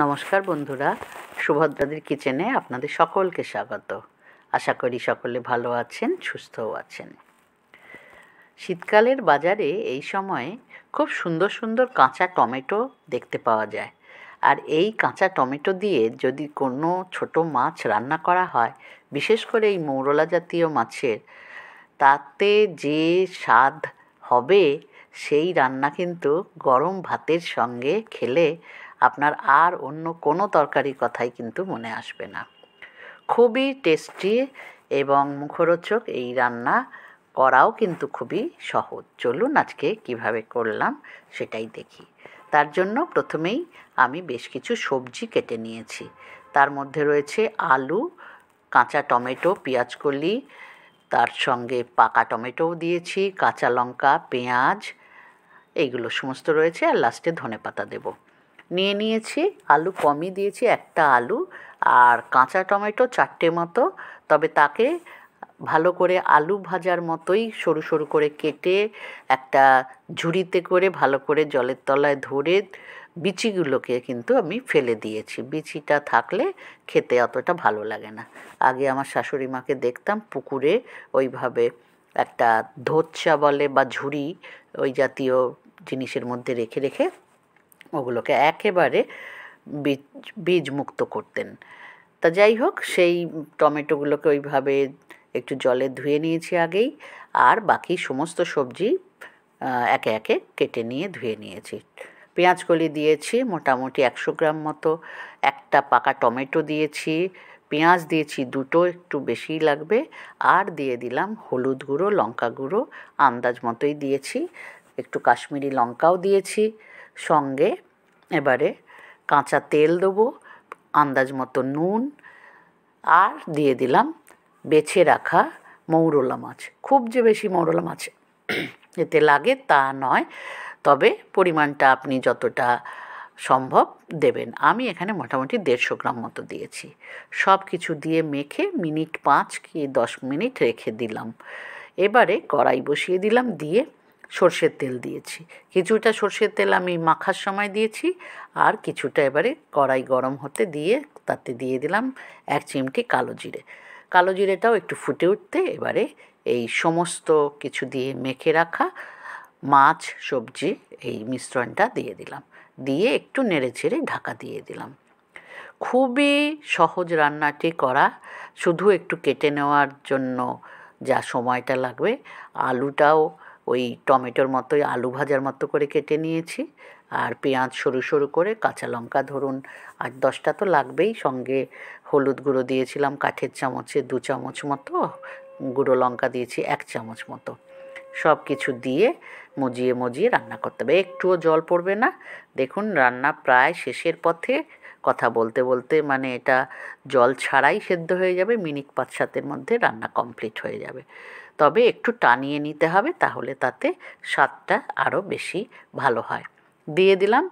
নমস্কার বন্ধুরা, সুভদ্রাদির কিচেনে আপনাদের সকলকে স্বাগত। আশা করি সকলে ভালো আছেন, সুস্থও আছেন। শীতকালের বাজারে এই সময়ে খুব সুন্দর সুন্দর কাঁচা টমেটো দেখতে পাওয়া যায়। আর এই কাঁচা টমেটো দিয়ে যদি কোনো ছোট মাছ রান্না করা হয়, বিশেষ করে এই মৌরলা জাতীয় মাছের, তাতে যে স্বাদ হবে সেই রান্না কিন্তু গরম ভাতের সঙ্গে খেলে আপনার আর অন্য কোনো তরকারির কথাই কিন্তু মনে আসবে না। খুবই টেস্টি এবং মুখরোচক এই রান্না করাও কিন্তু খুবই সহজ। চলুন আজকে কিভাবে করলাম সেটাই দেখি। তার জন্য প্রথমেই আমি বেশ কিছু সবজি কেটে নিয়েছি। তার মধ্যে রয়েছে আলু, কাঁচা টমেটো, পেঁয়াজকলি, তার সঙ্গে পাকা টমেটোও দিয়েছি, কাঁচা লঙ্কা, পেঁয়াজ, এইগুলো সমস্ত রয়েছে, আর লাস্টে ধনেপাতা দেব। নিয়েছি আলু, কমই দিয়েছি, একটা আলু, আর কাঁচা টমেটো 4টে মতো। তবে তাকে ভালো করে আলু ভাজার মতোই সরু সরু করে কেটে একটা ঝুড়িতে করে ভালো করে জলের তলায় ধরে বিচিগুলোকে কিন্তু আমি ফেলে দিয়েছি। বিচিটা থাকলে খেতে অতটা ভালো লাগে না। আগে আমার শাশুড়ি মাকে দেখতাম পুকুরে ওইভাবে একটা ধোচ্চা বলে বা ঝুড়ি, ওই জাতীয় জিনিসের মধ্যে রেখে রেখে ওগুলোকে একেবারে বীজ মুক্ত করতেন। তা যাই হোক, সেই টমেটোগুলোকে ওইভাবে একটু জলে ধুয়ে নিয়েছি আগেই, আর বাকি সমস্ত সবজি একে একে কেটে নিয়ে ধুয়ে নিয়েছি। পেঁয়াজকলি দিয়েছি মোটামুটি 100 গ্রাম মতো, একটা পাকা টমেটো দিয়েছি, পেঁয়াজ দিয়েছি দুটো, একটু বেশিই লাগবে, আর দিয়ে দিলাম হলুদ গুঁড়ো, লঙ্কা গুঁড়ো আন্দাজ মতোই দিয়েছি, একটু কাশ্মীরি লঙ্কাও দিয়েছি। সঙ্গে এবারে কাঁচা তেল দেবো, আন্দাজ মতো নুন, আর দিয়ে দিলাম বেছে রাখা মৌরলা মাছ। খুব যে বেশি মৌরলা মাছ এতে লাগে তা নয়, তবে পরিমাণটা আপনি যতটা সম্ভব দেবেন। আমি এখানে মোটামুটি 150 গ্রাম মতো দিয়েছি। সব কিছু দিয়ে মেখে মিনিট 5 কি 10 মিনিট রেখে দিলাম। এবারে কড়াই বসিয়ে দিলাম, দিয়ে সর্ষের তেল দিয়েছি। কিছুটা সর্ষের তেল আমি মাখার সময় দিয়েছি, আর কিছুটা এবারে কড়াই গরম হতে দিয়ে তাতে দিয়ে দিলাম 1 চিমটি কালো জিরে। কালো জিরেটাও একটু ফুটে উঠতে এবারে এই সমস্ত কিছু দিয়ে মেখে রাখা মাছ, সবজি, এই মিশ্রণটা দিয়ে দিলাম। দিয়ে একটু নেড়ে ছেড়ে ঢাকা দিয়ে দিলাম। খুবই সহজ রান্নাটি করা, শুধু একটু কেটে নেওয়ার জন্য যা সময়টা লাগবে। আলুটাও ওই টমেটোর মতোই আলু ভাজার মতো করে কেটে নিয়েছি, আর পেঁয়াজ সরু সরু করে, কাঁচা লঙ্কা ধরুন 8-10টা তো লাগবেই, সঙ্গে হলুদ গুঁড়ো দিয়েছিলাম কাঠের চামচে 2 চামচ মতো, গুঁড়ো লঙ্কা দিয়েছি 1 চামচ মতো। সব কিছু দিয়ে মজিয়ে রান্না করতে হবে, একটুও জল পড়বে না। দেখুন রান্না প্রায় শেষের পথে, কথা বলতে বলতে মানে এটা জল ছাড়াই সেদ্ধ হয়ে যাবে, মিনিট 5-7-এর মধ্যে রান্না কমপ্লিট হয়ে যাবে। তবে একটু টানিয়ে নিতে হবে, তাহলে তাতে স্বাদটা আরও বেশি ভালো হয়। দিয়ে দিলাম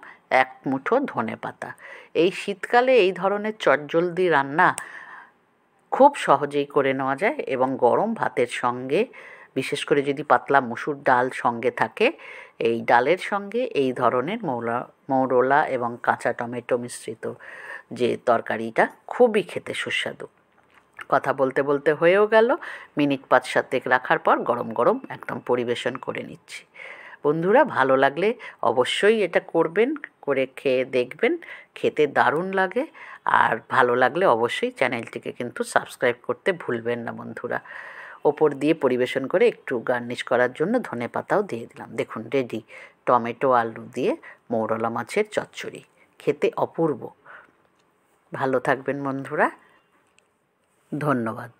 1 মুঠো ধনেপাতা। এই শীতকালে এই ধরনের চটজলদি রান্না খুব সহজেই করে নেওয়া যায়, এবং গরম ভাতের সঙ্গে, বিশেষ করে যদি পাতলা মসুর ডাল সঙ্গে থাকে, এই ডালের সঙ্গে এই ধরনের মৌরলা এবং কাঁচা টমেটো মিশ্রিত যে তরকারিটা খুবই খেতে সুস্বাদু। কথা বলতে বলতে হয়েও গেল, মিনিট 5-7 রাখার পর গরম গরম একদম পরিবেশন করে নিচ্ছি। বন্ধুরা, ভালো লাগলে অবশ্যই এটা করবেন, করে খেয়ে দেখবেন, খেতে দারুণ লাগে। আর ভালো লাগলে অবশ্যই চ্যানেলটিকে কিন্তু সাবস্ক্রাইব করতে ভুলবেন না বন্ধুরা। ওপর দিয়ে পরিবেশন করে একটু গার্নিশ করার জন্য ধনেপাতাও দিয়ে দিলাম। দেখুন রেডি টমেটো আলু দিয়ে মৌরলা মাছের চচ্চড়ি, খেতে অপূর্ব। ভালো থাকবেন বন্ধুরা, ধন্যবাদ।